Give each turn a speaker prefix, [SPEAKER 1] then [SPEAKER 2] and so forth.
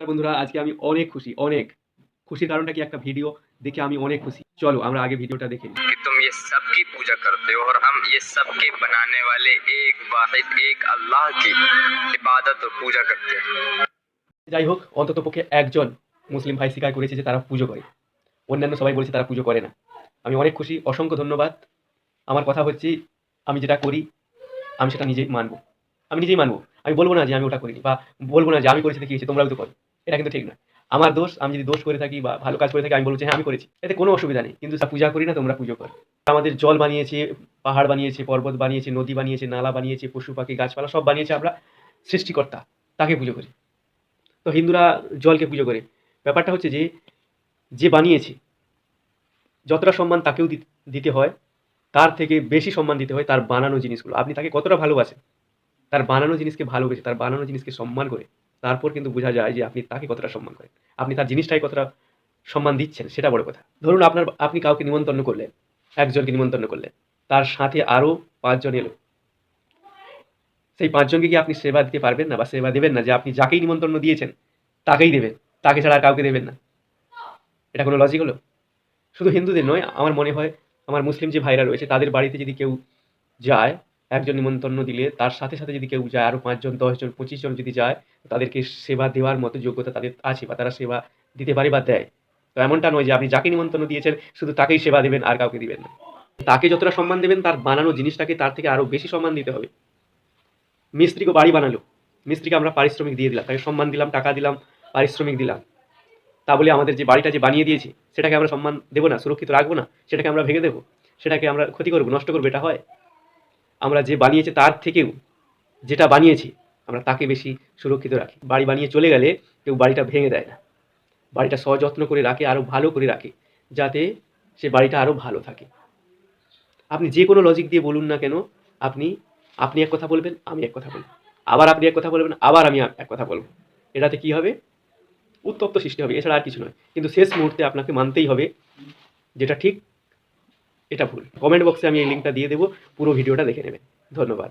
[SPEAKER 1] বন্ধুরা আজকে আমি অনেক খুশি, অনেক খুশির কারণটা কি একটা ভিডিও দেখে আমি অনেক খুশি। চলো আমরা আগে ভিডিওটা দেখে নিই।
[SPEAKER 2] कि तुम ये सब की पूजा करते हो और हम ये सब के बनाने वाले एक वाहिद एक अल्लाह की इबादत और पूजा करते हैं।
[SPEAKER 1] যাই হোক, অন্ততপক্ষে একজন মুসলিম ভাই স্বীকার করেছে যে তারা পুজো করে, অন্যান্য সবাই বলেছে তারা পুজো করে না। আমি অনেক খুশি, অসংখ্য ধন্যবাদ। আমার কথা হচ্ছে, আমি যেটা করি আমি সেটা নিজেই মানবো, আমি নিজেই মানবো। আমি বলবো না যে আমি ওটা করিনি, বা বলবো না যে আমি করেছি দেখিয়েছি তোমরাও তো করো। এটা কিন্তু ঠিক নয়। আমার দোষ, আমি যদি দোষ করে থাকি বা ভালো কাজ করে থাকি আমি বলবো যে হ্যাঁ আমি করেছি, এতে কোনো অসুবিধা নেই। কিন্তু পূজা করি না, তোমরা পুজো করো। আমাদের জল বানিয়েছে, পাহাড় বানিয়েছে, পর্বত বানিয়েছে, নদী বানিয়েছে, নালা বানিয়েছে, পশু পাখি গাছপালা সব বানিয়েছে আমরা সৃষ্টিকর্তা, তাকে পুজো করি। তো হিন্দুরা জলকে পুজো করে। ব্যাপারটা হচ্ছে যে যে বানিয়েছে যতটা সম্মান তাকেও দিতে হয়, তার থেকে বেশি সম্মান দিতে হয় তার বানানো জিনিসগুলো। আপনি তাকে কতটা ভালোবাসেন, তার বানানো জিনিসকে ভালোবেসে, তার বানানো জিনিসকে সম্মান করে, তারপর কিন্তু বোঝা যায় যে আপনি তাকে কতটা সম্মান করেন। আপনি তার জিনিসটাই কতটা সম্মান দিচ্ছেন, সেটা বড় কথা। ধরুন আপনি কাউকে নিমন্ত্রণ করলেন, একজনকে নিমন্ত্রণ করলেন, তার সাথে আরও ৫ জন এলো। সেই ৫ জনকে কি আপনি সেবা দিতে পারবেন না বা সেবা দেবেন না যে আপনি যাকেই নিমন্ত্রণ দিয়েছেন তাকেই দেবেন, তাকে ছাড়া আর কাউকে দেবেন না? এটা কোনো লজিক হলো? শুধু হিন্দুদের নয়, আমার মনে হয় আমার মুসলিম যে ভাইরা রয়েছে তাদের বাড়িতে যদি কেউ যায়, একজন নিমন্ত্রণ দিলে তার সাথে সাথে যদি কেউ যায়, আরও ৫ জন, ১০ জন, ২৫ জন যদি যায়, তাদেরকে সেবা দেওয়ার মতো যোগ্যতা তাদের আছে বা তারা সেবা দিতে পারে বা দেয়। তো এমনটা নয় যে আপনি যাকে নিমন্ত্রণ দিয়েছেন শুধু তাকেই সেবা দেবেন আর কাউকে দিবেন না। তাকে যতটা সম্মান দেবেন তার বানানো জিনিসটাকে তার থেকে আরও বেশি সম্মান দিতে হবে। মিস্ত্রিকে বাড়ি বানালো, মিস্ত্রিকে আমরা পারিশ্রমিক দিয়ে দিলাম, তাকে সম্মান দিলাম, টাকা দিলাম, পারিশ্রমিক দিলাম। তা বলে আমাদের যে বাড়িটা যে বানিয়ে দিয়েছি সেটাকে আমরা সম্মান দেবো না, সুরক্ষিত রাখবো না? সেটাকে আমরা ভেঙে দেবো, সেটাকে আমরা ক্ষতি করবো, নষ্ট করবো? এটা হয়? আমরা যে বানিয়েছে তার থেকেও, যেটা বানিয়েছি আমরা তাকে বেশি সুরক্ষিত রাখি। বাড়ি বানিয়ে চলে গেলে কেউ বাড়িটা ভেঙে দেয় না, বাড়িটা সযত্ন করে রাখে, আরও ভালো করে রাখে, যাতে সে বাড়িটা আরও ভালো থাকে। আপনি যে কোনো লজিক দিয়ে বলুন না কেন, আপনি আপনি এক কথা বলবেন, আমি এক কথা বলবো, আবার আপনি এক কথা বলবেন, আবার আমি এক কথা বলবো। এটাতে কি হবে? উত্তপ্ত সৃষ্টি হবে, এছাড়া আর কিছু নয়। কিন্তু শেষ মুহূর্তে আপনাকে মানতেই হবে যেটা ঠিক, এটা ভুল। কমেন্ট বক্সে আমি এই লিঙ্কটা দিয়ে দেবো, পুরো ভিডিওটা দেখে নেবেন। ধন্যবাদ।